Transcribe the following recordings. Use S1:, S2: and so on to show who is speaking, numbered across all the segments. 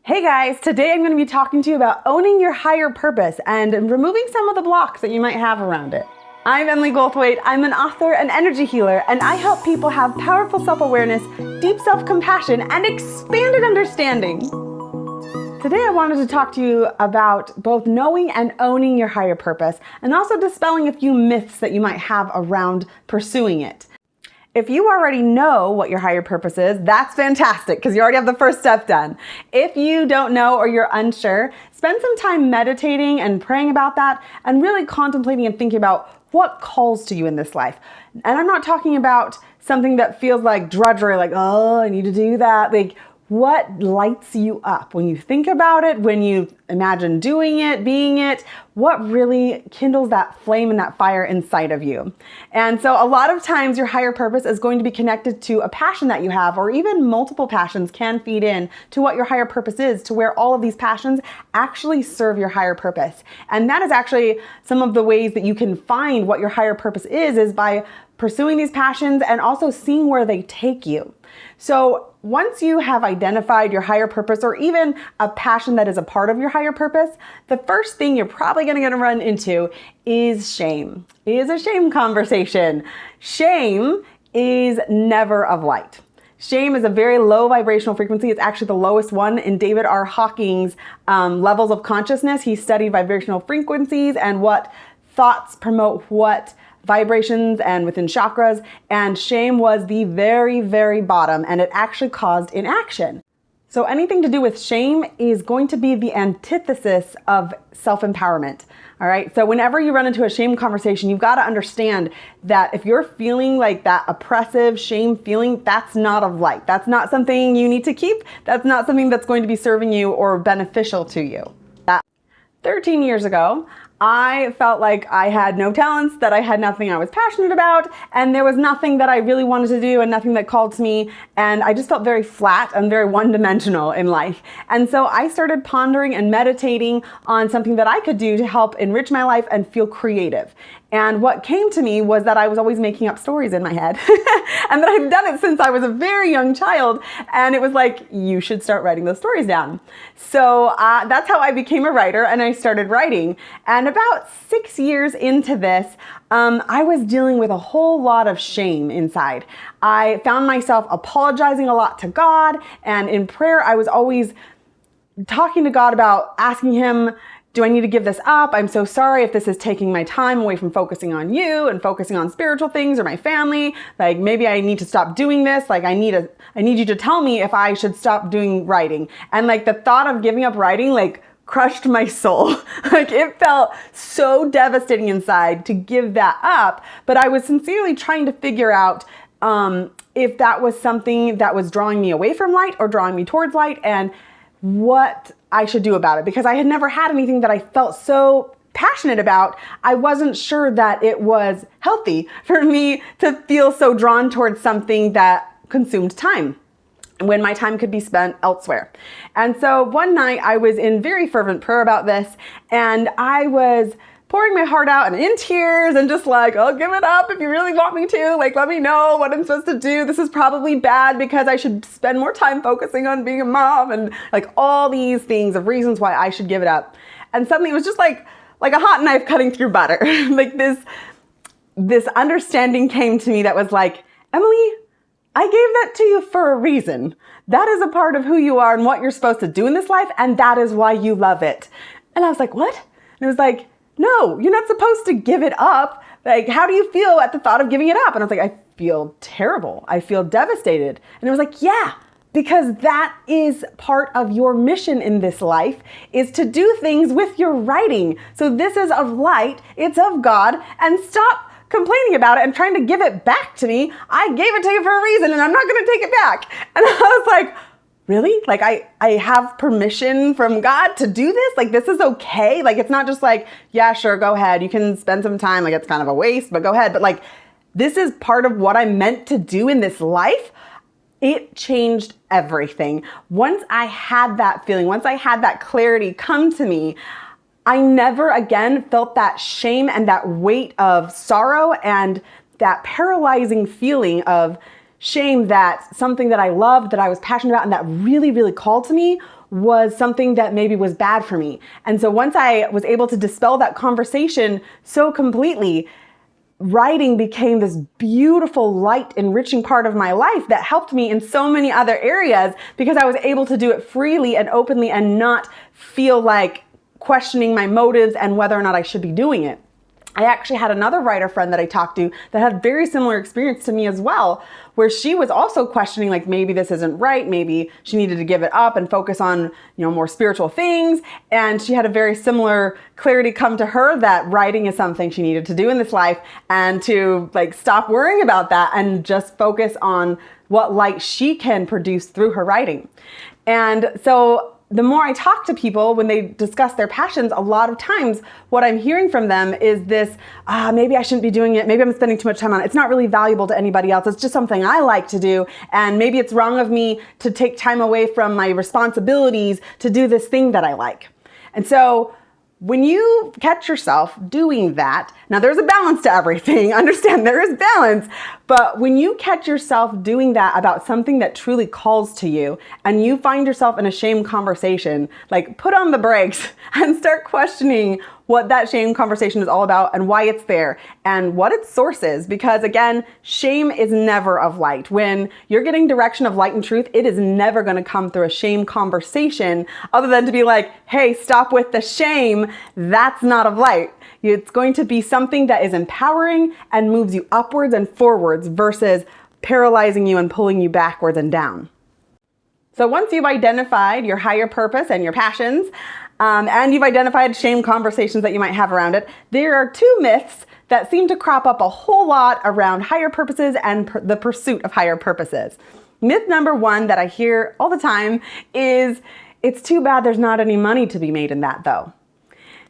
S1: Hey guys, today I'm going to be talking to you about owning your higher purpose and removing some of the blocks that you might have around it. I'm Emily Goldthwait. I'm an author and energy healer, and I help people have powerful self-awareness, deep self-compassion, and expanded understanding. Today I wanted to talk to you about both knowing and owning your higher purpose, and also dispelling a few myths that you might have around pursuing it. If you already know what your higher purpose is, that's fantastic because you already have the first step done. If you don't know or you're unsure, spend some time meditating and praying about that and really contemplating and thinking about what calls to you in this life. And I'm not talking about something that feels like drudgery, like, oh, I need to do that. Like, what lights you up when you think about it, when you imagine doing it, being it, what really kindles that flame and that fire inside of you. And so a lot of times your higher purpose is going to be connected to a passion that you have, or even multiple passions can feed in to what your higher purpose is, to where all of these passions actually serve your higher purpose. And that is actually some of the ways that you can find what your higher purpose is by pursuing these passions and also seeing where they take you. So once you have identified your higher purpose, or even a passion that is a part of your higher purpose, the first thing you're probably going to run into is shame. Is a shame conversation. Shame is never of light. Shame is a very low vibrational frequency. It's actually the lowest one in David R. Hawking's levels of consciousness. He studied vibrational frequencies and what thoughts promote what vibrations and within chakras, and shame was the very, very bottom, and it actually caused inaction. So anything to do with shame is going to be the antithesis of self-empowerment. All right. So whenever you run into a shame conversation, you've got to understand that if you're feeling like that oppressive shame feeling, that's not of light. That's not something you need to keep. That's not something that's going to be serving you or beneficial to you. 13 years ago, I felt like I had no talents, that I had nothing I was passionate about, and there was nothing that I really wanted to do and nothing that called to me, and I just felt very flat and very one-dimensional in life. And so I started pondering and meditating on something that I could do to help enrich my life and feel creative. And what came to me was that I was always making up stories in my head and that I've done it since I was a very young child. And it was like, you should start writing those stories down. So that's how I became a writer, and I started writing. And about 6 years into this, I was dealing with a whole lot of shame inside. I found myself apologizing a lot to God, and in prayer, I was always talking to God about asking Him, do I need to give this up? I'm so sorry if this is taking my time away from focusing on you and focusing on spiritual things or my family. Like, maybe I need to stop doing this. Like, I need you to tell me if I should stop doing writing. And like the thought of giving up writing, like, crushed my soul. Like, it felt so devastating inside to give that up. But I was sincerely trying to figure out if that was something that was drawing me away from light or drawing me towards light, and what I should do about it, because I had never had anything that I felt so passionate about. I wasn't sure that it was healthy for me to feel so drawn towards something that consumed time when my time could be spent elsewhere. And so one night I was in very fervent prayer about this, and I was pouring my heart out and in tears and just like, oh, give it up if you really want me to. Like, let me know what I'm supposed to do. This is probably bad because I should spend more time focusing on being a mom, and like all these things of reasons why I should give it up. And suddenly it was just like a hot knife cutting through butter. Like this understanding came to me that was like, Emily, I gave that to you for a reason. That is a part of who you are and what you're supposed to do in this life, and that is why you love it. And I was like, what? And it was like, no, you're not supposed to give it up. Like, how do you feel at the thought of giving it up? And I was like, I feel terrible. I feel devastated. And it was like, yeah, because that is part of your mission in this life, is to do things with your writing. So this is of light, it's of God, and stop complaining about it and trying to give it back to me. I gave it to you for a reason, and I'm not going to take it back. And I was like, really? Like, I have permission from God to do this? Like, this is okay? Like, it's not just like, yeah, sure, go ahead. You can spend some time. Like, it's kind of a waste, but go ahead. But like, this is part of what I'm meant to do in this life. It changed everything. Once I had that feeling, once I had that clarity come to me, I never again felt that shame and that weight of sorrow and that paralyzing feeling of shame that something that I loved, that I was passionate about, and that really, really called to me was something that maybe was bad for me. And so once I was able to dispel that conversation so completely, writing became this beautiful, light, enriching part of my life that helped me in so many other areas because I was able to do it freely and openly and not feel like questioning my motives and whether or not I should be doing it. I actually had another writer friend that I talked to that had very similar experience to me as well, where she was also questioning, like, maybe this isn't right. Maybe she needed to give it up and focus on, more spiritual things. And she had a very similar clarity come to her that writing is something she needed to do in this life and to stop worrying about that and just focus on what light she can produce through her writing. And so the more I talk to people when they discuss their passions, a lot of times what I'm hearing from them is this, maybe I shouldn't be doing it. Maybe I'm spending too much time on it. It's not really valuable to anybody else. It's just something I like to do. And maybe it's wrong of me to take time away from my responsibilities to do this thing that I like. And so when you catch yourself doing that, now there's a balance to everything. Understand there is balance. But when you catch yourself doing that about something that truly calls to you and you find yourself in a shame conversation, put on the brakes and start questioning what that shame conversation is all about and why it's there and what its source is. Because again, shame is never of light. When you're getting direction of light and truth, it is never going to come through a shame conversation other than to be like, hey, stop with the shame. That's not of light. It's going to be something that is empowering and moves you upwards and forwards versus paralyzing you and pulling you backwards and down. So once you've identified your higher purpose and your passions, and you've identified shame conversations that you might have around it, there are two myths that seem to crop up a whole lot around higher purposes and the pursuit of higher purposes. Myth number one that I hear all the time is, it's too bad there's not any money to be made in that though.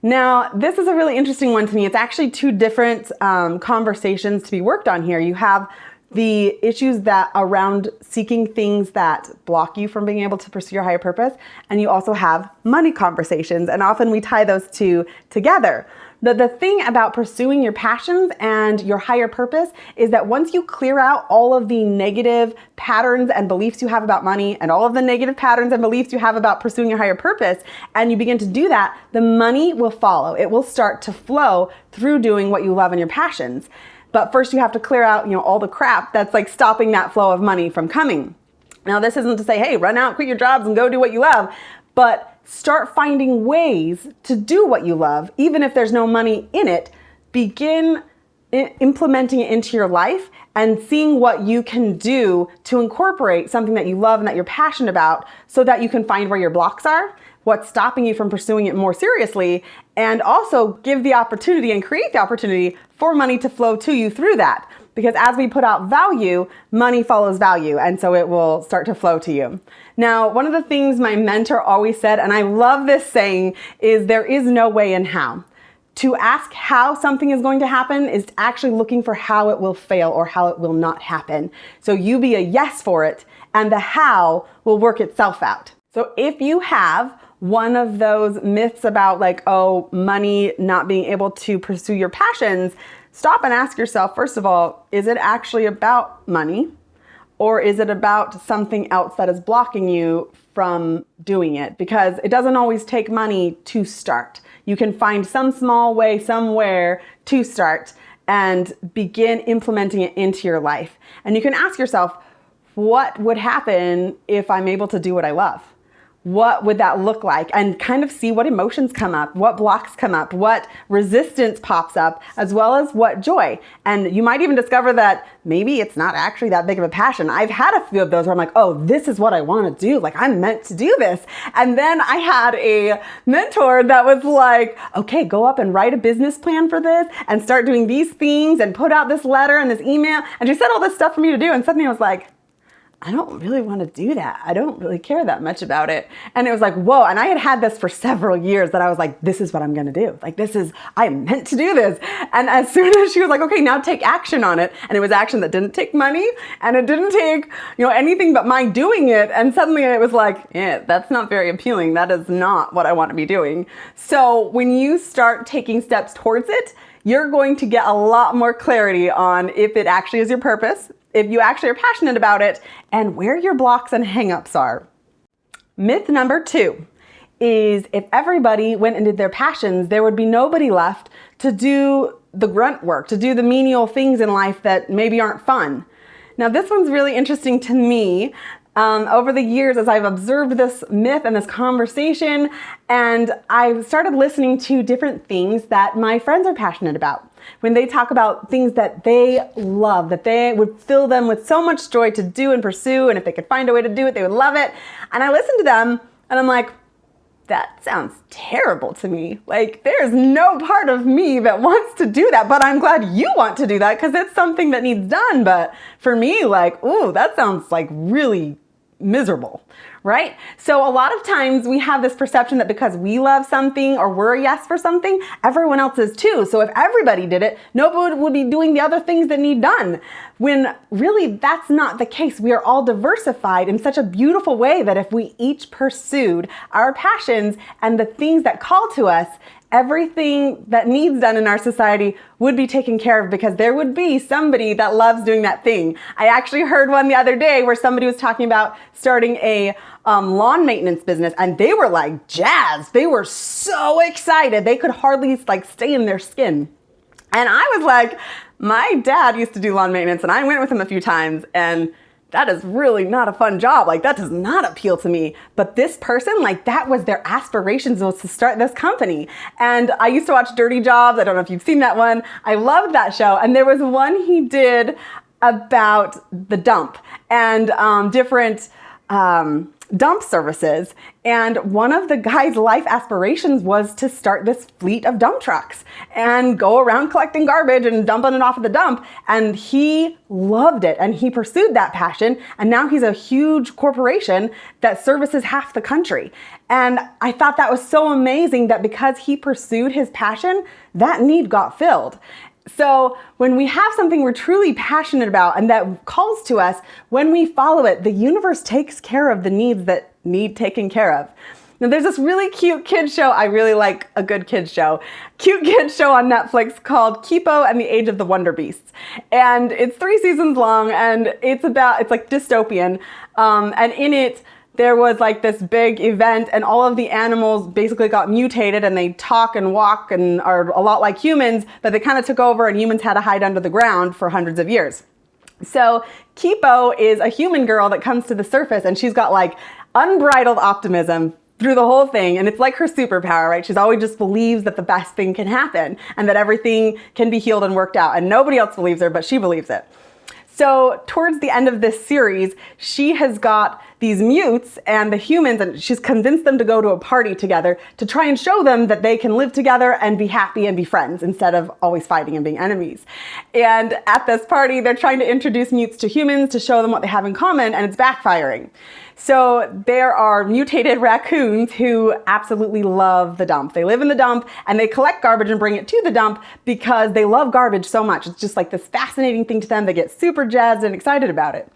S1: Now, this is a really interesting one to me. It's actually two different conversations to be worked on here. You have the issues that around seeking things that block you from being able to pursue your higher purpose. And you also have money conversations. And often we tie those two together. But the thing about pursuing your passions and your higher purpose is that once you clear out all of the negative patterns and beliefs you have about money and all of the negative patterns and beliefs you have about pursuing your higher purpose, and you begin to do that, the money will follow. It will start to flow through doing what you love and your passions. But first you have to clear out, all the crap that's stopping that flow of money from coming. Now, this isn't to say, hey, run out, quit your jobs and go do what you love, but start finding ways to do what you love, even if there's no money in it. Begin implementing it into your life and seeing what you can do to incorporate something that you love and that you're passionate about so that you can find where your blocks are, what's stopping you from pursuing it more seriously, and also give the opportunity and create the opportunity for money to flow to you through that. Because as we put out value, money follows value, and so it will start to flow to you. Now, one of the things my mentor always said, and I love this saying, is there is no way in how. To ask how something is going to happen is actually looking for how it will fail or how it will not happen. So you be a yes for it, and the how will work itself out. So if you have one of those myths about money not being able to pursue your passions, stop and ask yourself, first of all, is it actually about money? Or is it about something else that is blocking you from doing it? Because it doesn't always take money to start. You can find some small way somewhere to start and begin implementing it into your life. And you can ask yourself, what would happen if I'm able to do what I love? What would that look like? And kind of see what emotions come up, what blocks come up, what resistance pops up, as well as what joy. And you might even discover that maybe it's not actually that big of a passion. I've had a few of those where I'm like, oh, this is what I want to do. I'm meant to do this. And then I had a mentor that was like, okay, go up and write a business plan for this and start doing these things and put out this letter and this email. And she said all this stuff for me to do. And suddenly I was like, I don't really want to do that. I don't really care that much about it. And it was like, whoa. And I had this for several years that I was like, this is what I'm going to do. I'm meant to do this. And as soon as she was like, okay, now take action on it. And it was action that didn't take money and it didn't take, anything but my doing it. And suddenly it was like, that's not very appealing. That is not what I want to be doing. So when you start taking steps towards it, you're going to get a lot more clarity on if it actually is your purpose, if you actually are passionate about it, and where your blocks and hangups are. Myth number 2 is if everybody went and did their passions, there would be nobody left to do the grunt work, to do the menial things in life that maybe aren't fun. Now, this one's really interesting to me. Over the years, as I've observed this myth and this conversation, and I've started listening to different things that my friends are passionate about. When they talk about things that they love, that they would fill them with so much joy to do and pursue, and if they could find a way to do it, they would love it. And I listen to them, and I'm like, that sounds terrible to me. Like, there's no part of me that wants to do that, but I'm glad you want to do that because it's something that needs done. But for me, like, ooh, that sounds like really miserable, right? So a lot of times we have this perception that because we love something or we're a yes for something, everyone else is too. So if everybody did it, nobody would be doing the other things that need done. When really that's not the case. We are all diversified in such a beautiful way that if we each pursued our passions and the things that call to us, everything that needs done in our society would be taken care of because there would be somebody that loves doing that thing. I actually heard one the other day where somebody was talking about starting a lawn maintenance business, and they were like jazzed. They were so excited. They could hardly stay in their skin. And I was like, my dad used to do lawn maintenance and I went with him a few times, and that is really not a fun job. Like, that does not appeal to me. But this person, that was their aspirations, was to start this company. And I used to watch Dirty Jobs. I don't know if you've seen that one. I loved that show. And there was one he did about the dump and different dump services. And one of the guy's life aspirations was to start this fleet of dump trucks and go around collecting garbage and dumping it off at the dump. And he loved it and he pursued that passion. And now he's a huge corporation that services half the country. And I thought that was so amazing that because he pursued his passion, that need got filled. So when we have something we're truly passionate about and that calls to us, when we follow it, the universe takes care of the needs that need taken care of. Now, there's this really cute kids show. I really like a good kids show. Cute kids show on Netflix called Kipo and the Age of the Wonder Beasts. And it's 3 seasons long, and it's like dystopian. And in it, there was this big event and all of the animals basically got mutated and they talk and walk and are a lot like humans, but they kind of took over and humans had to hide under the ground for hundreds of years. So Kipo is a human girl that comes to the surface and she's got unbridled optimism through the whole thing. And it's like her superpower, right? She's always just believes that the best thing can happen and that everything can be healed and worked out. And nobody else believes her, but she believes it. So towards the end of this series, she has got these mutes and the humans, and she's convinced them to go to a party together to try and show them that they can live together and be happy and be friends instead of always fighting and being enemies. And at this party, they're trying to introduce mutes to humans to show them what they have in common, and it's backfiring. So there are mutated raccoons who absolutely love the dump. They live in the dump and they collect garbage and bring it to the dump because they love garbage so much. It's just this fascinating thing to them. They get super jazzed and excited about it.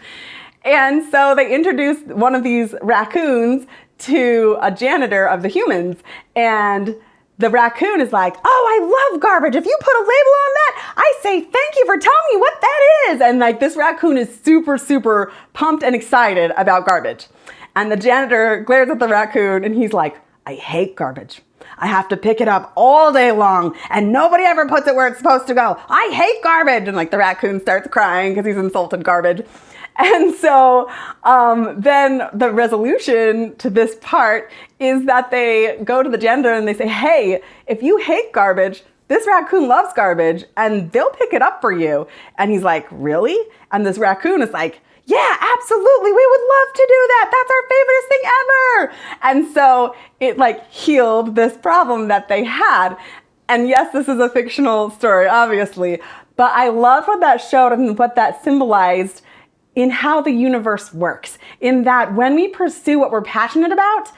S1: And so they introduce one of these raccoons to a janitor of the humans, and the raccoon is like, oh, I love garbage. If you put a label on that, I say thank you for telling me what that is. And this raccoon is super, super pumped and excited about garbage. And the janitor glares at the raccoon and he's like, I hate garbage. I have to pick it up all day long and nobody ever puts it where it's supposed to go. I hate garbage. And the raccoon starts crying because he's insulted garbage. And so then the resolution to this part is that they go to the janitor and they say, hey, if you hate garbage, this raccoon loves garbage and they'll pick it up for you. And he's like, really? And this raccoon is like, yeah, absolutely. We would love to do that. That's our favorite thing ever. And so it healed this problem that they had. And yes, this is a fictional story, obviously, but I love what that showed and what that symbolized in how the universe works, in that when we pursue what we're passionate about,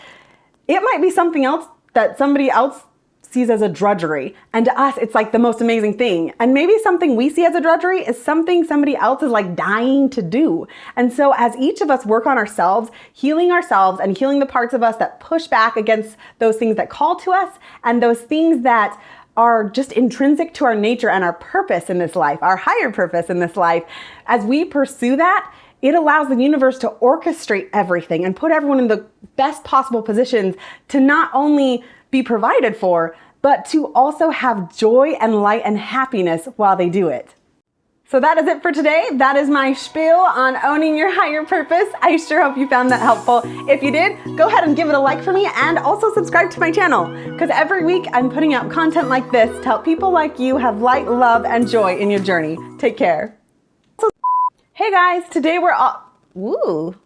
S1: it might be something else that somebody else sees as a drudgery. And to us, it's the most amazing thing. And maybe something we see as a drudgery is something somebody else is dying to do. And so as each of us work on ourselves and healing the parts of us that push back against those things that call to us and those things that are just intrinsic to our nature and our purpose in this life, our higher purpose in this life, as we pursue that, It allows the universe to orchestrate everything and put everyone in the best possible positions to not only be provided for, but to also have joy and light and happiness while they do it. So that is it for today. That is my spiel on owning your higher purpose. I sure hope you found that helpful. If you did, go ahead and give it a like for me and also subscribe to my channel, because every week I'm putting out content like this to help people like you have light, love, and joy in your journey. Take care. Hey guys, today we're all... Ooh.